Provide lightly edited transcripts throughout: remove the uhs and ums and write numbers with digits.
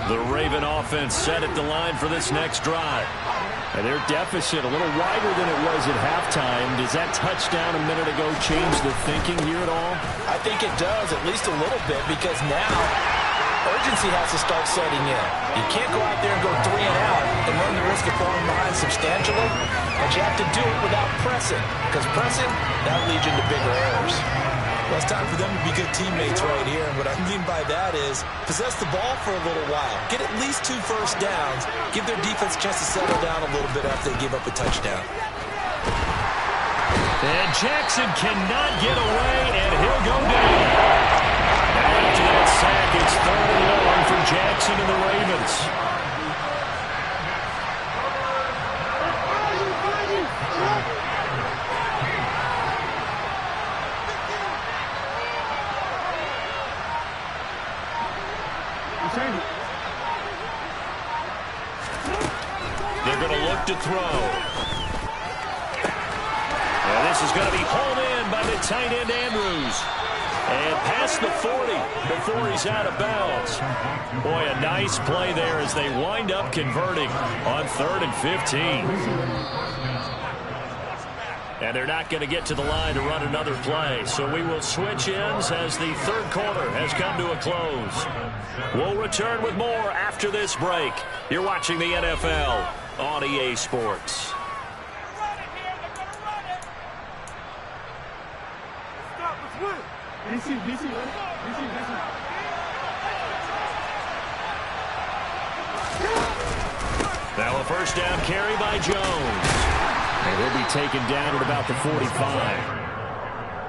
The Raven offense set at the line for this next drive. And their deficit a little wider than it was at halftime. Does that touchdown a minute ago change the thinking here at all? I think it does, at least a little bit, because now urgency has to start setting in. You can't go out there and go 3 and out and run the risk of falling behind substantially, but you have to do it without pressing, because pressing, that leads you into bigger errors. Well, it's time for them to be good teammates right here. And what I mean by that is possess the ball for a little while. Get at least 2 first downs. Give their defense a chance to settle down a little bit after they give up a touchdown. And Jackson cannot get away, and he'll go down. After that sack, it's 3rd and long for Jackson and the Ravens. They're going to look to throw. And this is going to be hauled in by the tight end Andrews. And past the 40 before he's out of bounds. Boy, a nice play there as they wind up converting on 3rd and 15. And they're not going to get to the line to run another play. So we will switch ends as the 3rd quarter has come to a close. We'll return with more after this break. You're watching the NFL on EA Sports. Now a first down carry by Jones. And he'll be taken down at about the 45.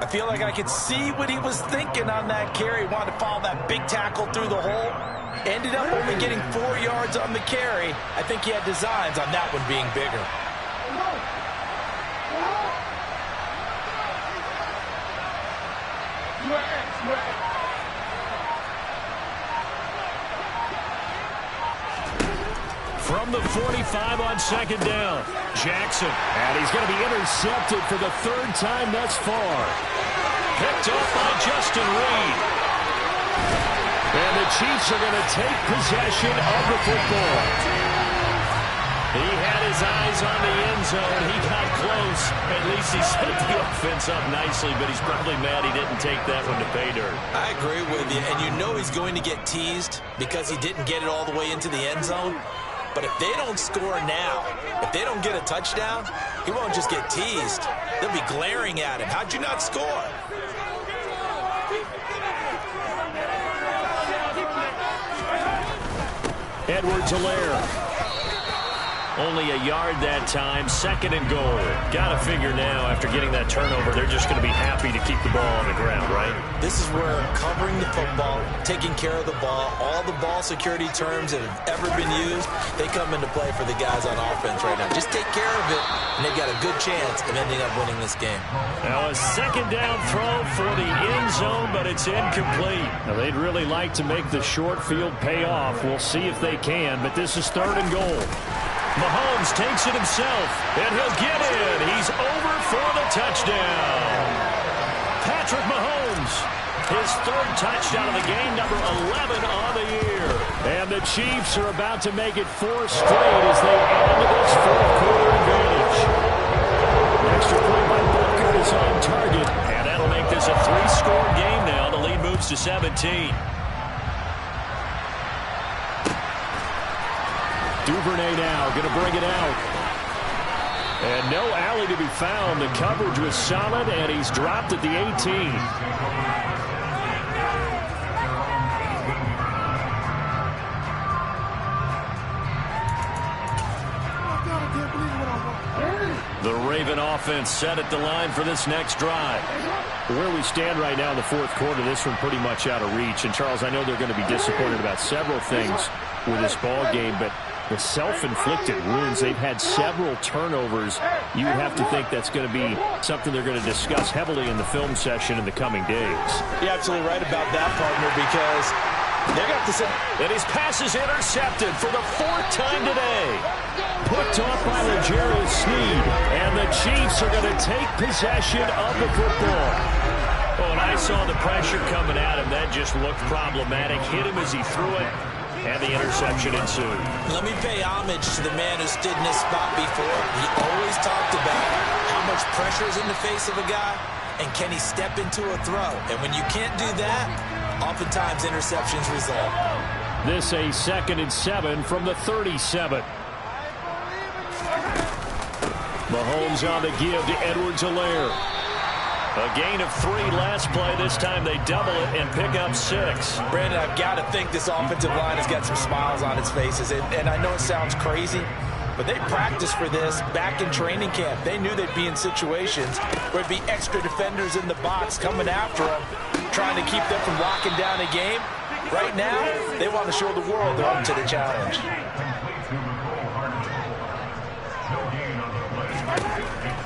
I feel like I could see what he was thinking on that carry. Wanted to follow that big tackle through the hole. Ended up only getting 4 yards on the carry. I think he had designs on that one being bigger. From the 45 on 2nd down, Jackson. And he's going to be intercepted for the 3rd time thus far. Picked off by Justin Reed. And the Chiefs are going to take possession of the football. He had his eyes on the end zone. He got close. At least he set the offense up nicely, but he's probably mad he didn't take that one to pay dirt. I agree with you, and you know he's going to get teased because he didn't get it all the way into the end zone. But if they don't score now, if they don't get a touchdown, he won't just get teased. They'll be glaring at him. How'd you not score? Edwards-Helaire. Only a yard that time, 2nd and goal. Got to figure now, after getting that turnover, they're just going to be happy to keep the ball on the ground, right? This is where covering the football, taking care of the ball, all the ball security terms that have ever been used, they come into play for the guys on offense right now. Just take care of it, and they've got a good chance of ending up winning this game. Now a 2nd down throw for the end zone, but it's incomplete. Now they'd really like to make the short field pay off. We'll see if they can, but this is 3rd and goal. Mahomes takes it himself, and he'll get in. He's over for the touchdown. Patrick Mahomes, his 3rd touchdown of the game, number 11 on the year. And the Chiefs are about to make it 4 straight as they add to this 4th quarter advantage. Extra point by Booker is on target, and that'll make this a 3-score game now. The lead moves to 17. Duvernay now going to bring it out. And no alley to be found. The coverage was solid, and he's dropped at the 18. The Raven offense set at the line for this next drive. Where we stand right now in the 4th quarter, this one pretty much out of reach. And, Charles, I know they're going to be disappointed about several things with this ball game, but the self-inflicted wounds, they've had several turnovers. You would have to think that's going to be something they're going to discuss heavily in the film session in the coming days. You're absolutely right about that, partner, because they're going to have to say, and his pass is intercepted for the 4th time today. Put off by L'Jarius Sneed, and the Chiefs are going to take possession of the football. Oh, and I saw the pressure coming at him. That just looked problematic. Hit him as he threw it. And the interception ensued. Let me pay homage to the man who stood in this spot before. He always talked about how much pressure is in the face of a guy, and can he step into a throw. And when you can't do that, oftentimes interceptions result. This a 2nd and 7 from the 37. Mahomes on the give to Edwards-Helaire. A gain of 3 last play. This time they double it and pick up 6. Brandon, I've got to think this offensive line has got some smiles on its faces. And I know it sounds crazy, but they practiced for this back in training camp. They knew they'd be in situations where it'd be extra defenders in the box coming after them, trying to keep them from locking down a game. Right now, they want to show the world they're up to the challenge.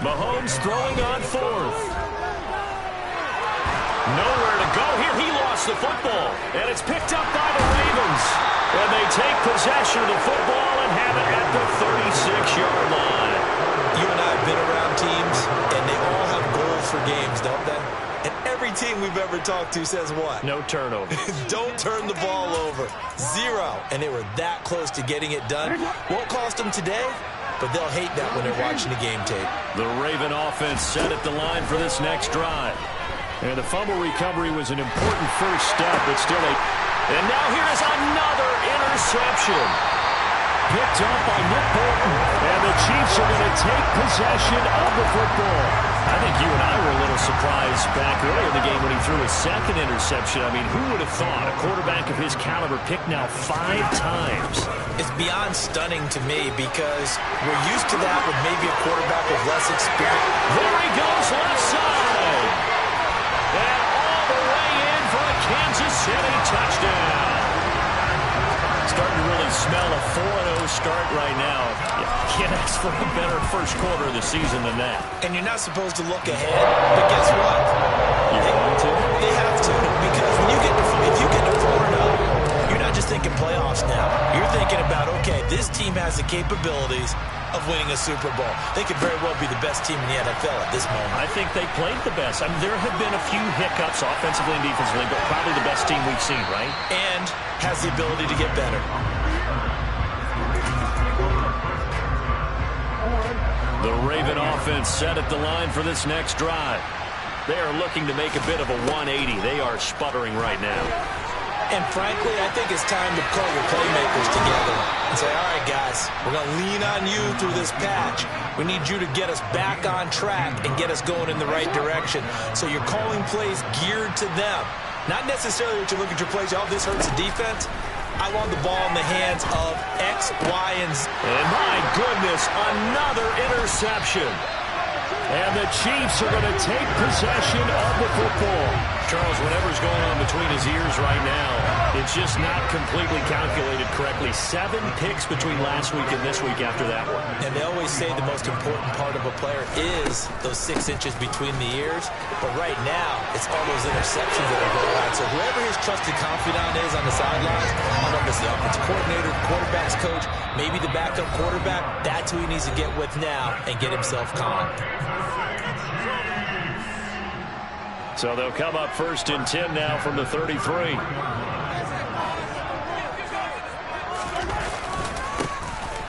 Mahomes throwing on 4th. Nowhere to go here. He lost the football. And it's picked up by the Ravens. And they take possession of the football and have it at the 36-yard line. You and I have been around teams, and they all have goals for games, don't they? And every team we've ever talked to says what? No turnover. Don't turn the ball over. 0. And they were that close to getting it done. Won't cost them today, but they'll hate that when they're watching the game tape. The Raven offense set at the line for this next drive. And the fumble recovery was an important first step, but still a... And now here is another interception. Picked up by Nick Bolton. And the Chiefs are going to take possession of the football. I think you and I were a little surprised back earlier in the game when he threw his 2nd interception. I mean, who would have thought a quarterback of his caliber picked now 5 times? It's beyond stunning to me because we're used to that with maybe a quarterback with less experience. There he goes, left side. And all the way in for a Kansas City touchdown. Starting to really smell a 4-0 start right now. You can't ask for a better first quarter of the season than that. And you're not supposed to look ahead, but guess what? You're going to? They have to, because when you get to, if you get to 4-0, you're not just thinking playoffs now. You're thinking about, okay, this team has the capabilities of winning a Super Bowl. They could very well be the best team in the NFL at this moment. I think they played the best. I mean, there have been a few hiccups offensively and defensively, but probably the best team we've seen, right? And has the ability to get better. The Raven offense set at the line for this next drive. They are looking to make a bit of a 180. They are sputtering right now. And frankly, I think it's time to call your playmakers together and say, all right, guys, we're going to lean on you through this patch. We need you to get us back on track and get us going in the right direction. So you're calling plays geared to them. Not necessarily that you look at your plays, oh, this hurts the defense. I want the ball in the hands of X, Y, and Z. And my goodness, another interception. And the Chiefs are going to take possession of the football. Charles, whatever's going on between his ears right now, it's just not completely calculated correctly. 7 picks between last week and this week after that one. And they always say the most important part of a player is those 6 inches between the ears. But right now, it's all those interceptions that are going on. So whoever his trusted confidant is on the sidelines, I don't know if it's the offensive coordinator, the quarterback's coach, maybe the backup quarterback, that's who he needs to get with now and get himself calm. So they'll come up 1st and 10 now from the 33.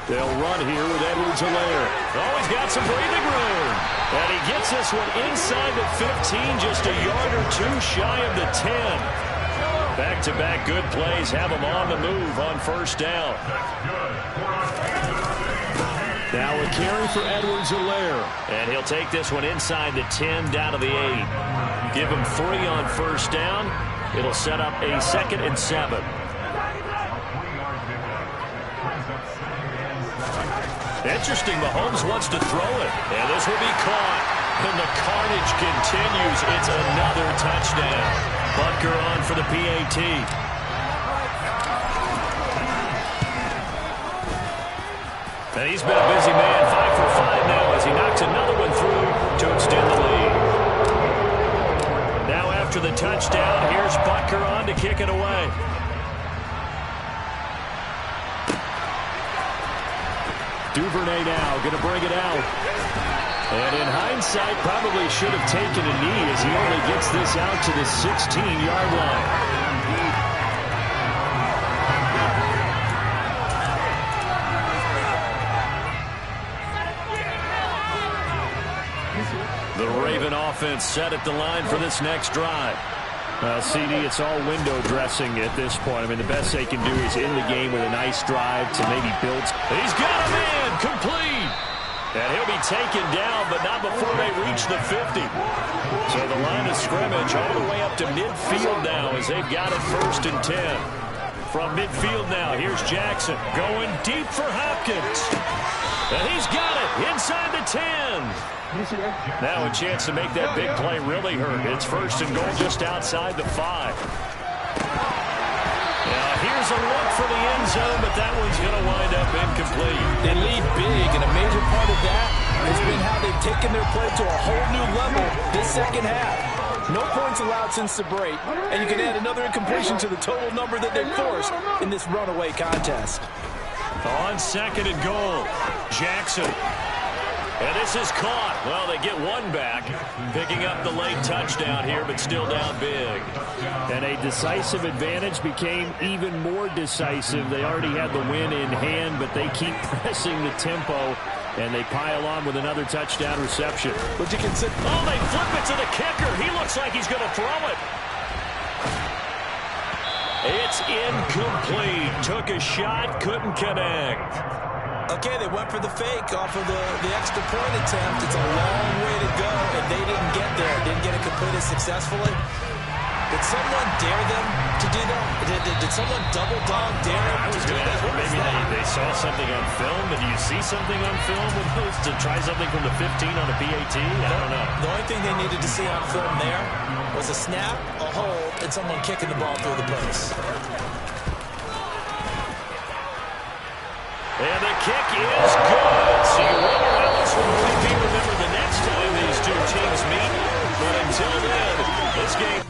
They'll run here with Edwards-Helaire. Oh, he's got some breathing room. And he gets this one inside the 15, just a yard or 2 shy of the 10. Back-to-back good plays have him on the move on 1st down. Now a carry for Edwards-Helaire. And he'll take this one inside the 10 down to the 8. Give him 3 on 1st down. It'll set up a 2nd and 7. Interesting, Mahomes wants to throw it. And this will be caught. And the carnage continues. It's another touchdown. Butker on for the PAT. And he's been a busy man, 5 for 5 now as he knocks another one through to extend the lead. Now after the touchdown, here's Butker on to kick it away. Duvernay now going to bring it out. And in hindsight, probably should have taken a knee as he only gets this out to the 16-yard line. Raven offense set at the line for this next drive. CD, it's all window dressing at this point. I mean, the best they can do is in the game with a nice drive to maybe build. He's got a man, complete. And he'll be taken down, but not before they reach the 50. So the line of scrimmage all the way up to midfield now as they've got it 1st and 10. From midfield now, here's Jackson going deep for Hopkins. And he's got it inside the 10. Now a chance to make that big play really hurt. It's 1st and goal just outside the 5. Now here's a look for the end zone, but that one's going to wind up incomplete. They lead big, and a major part of that has been how they've taken their play to a whole new level this second half. No points allowed since the break, and you can add another incompletion to the total number that they've forced in this runaway contest. On 2nd and goal, Jackson. And this is caught. Well, they get one back, picking up the late touchdown here, but still down big. And a decisive advantage became even more decisive. They already had the win in hand, but they keep pressing the tempo, and they pile on with another touchdown reception. But you can sit. Oh, they flip it to the kicker. He looks like he's going to throw it. It's incomplete. Took a shot, couldn't connect. Okay, they went for the fake off of the extra point attempt. It's a long way to go, and they didn't get there. Didn't get it completed successfully. Did someone dare them to do that? Did someone double dog dare them to do that? Maybe they saw something on film, but do you see something on film with those to try something from the 15 on a PAT? I don't know. The only thing they needed to see on film there was a snap, a hold, and someone kicking the ball through the post. And the kick is good. So you wonder how this one might be remembered the next time these two teams meet. But until then, this game.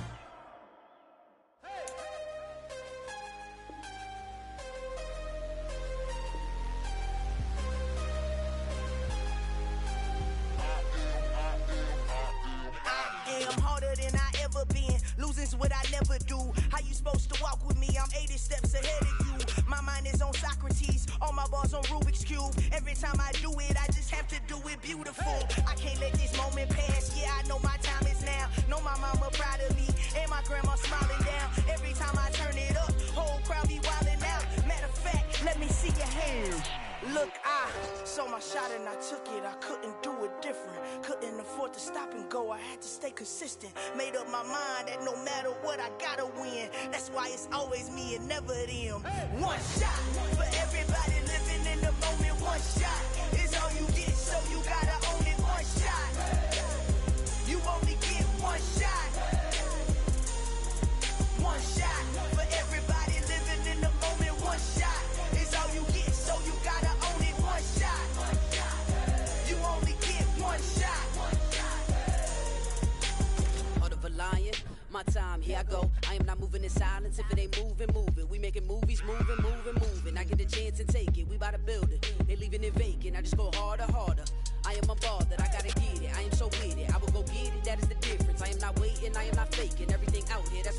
I'm harder than I ever been. Losing's what I never do. How you supposed to walk with me? I'm 80 steps ahead of you. My mind is on Socrates. All my balls on Rubik's Cube. Every time I do it, I just have to do it beautiful. I can't let this moment pass. Yeah, I know my time is now. Know my mama proud of me. And my grandma smiling down. Every time I turn it up, whole crowd be wilding out. Matter of fact, let me see your hands. Look, I saw my shot and I took it. I couldn't do it different. Couldn't afford to stop and go. I had to stay consistent. Made up my mind that no matter what, I gotta win. That's why it's always me and never them. One shot for everybody living in the moment. One shot is all you get, so you gotta own it. One shot. You only get one shot. One shot for everybody living in the moment. One shot is all you get, so you gotta own it. One shot. You only get one shot. Heart of a lion, my time, here I go. I am not moving in silence. If it ain't moving, moving. We making movies, moving, moving, moving. I get a chance and take it. We bout to build it. They leaving it vacant. I just go harder, harder. I am a ball that I gotta get it. I am so with it. I will go get it. That is the difference. I am not waiting. I am not faking. Everything out here, that's